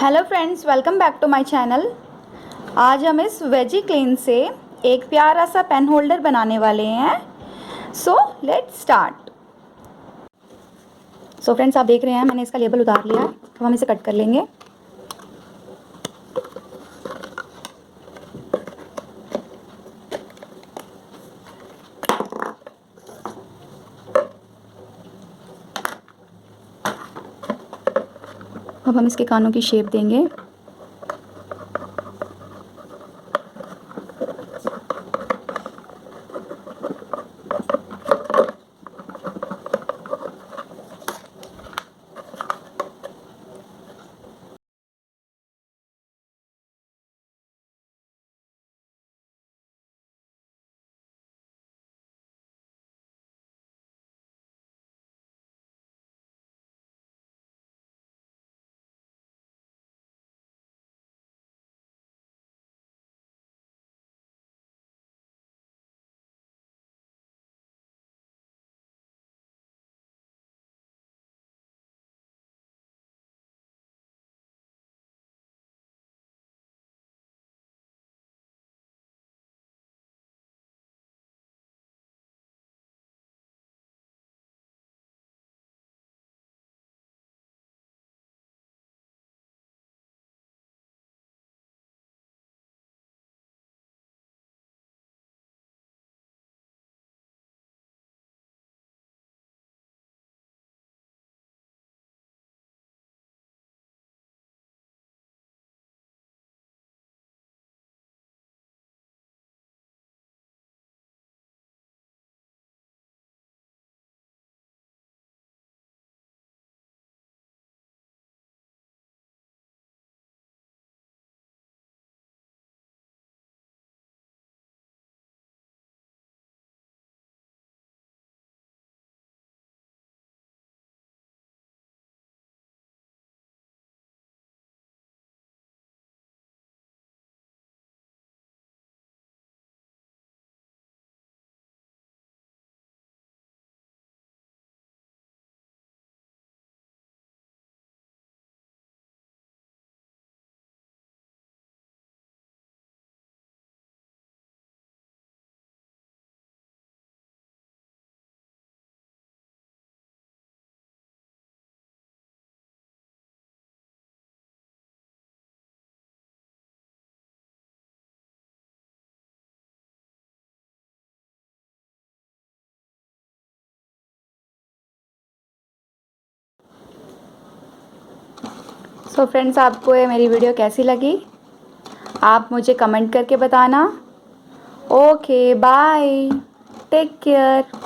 Hello friends, welcome back to my channel. आज हम इस वेजी क्लीन से एक प्यारा सा पेन होल्डर बनाने वाले हैं। So let's start. So friends, आप देख रहे हैं मैंने इसका लेबल उतार लिया है, तो हम इसे कट कर लेंगे। अब हम इसके कानों की शेप देंगे। सो फ्रेंड्स, आपको ये मेरी वीडियो कैसी लगी आप मुझे कमेंट करके बताना। Okay, bye, take care.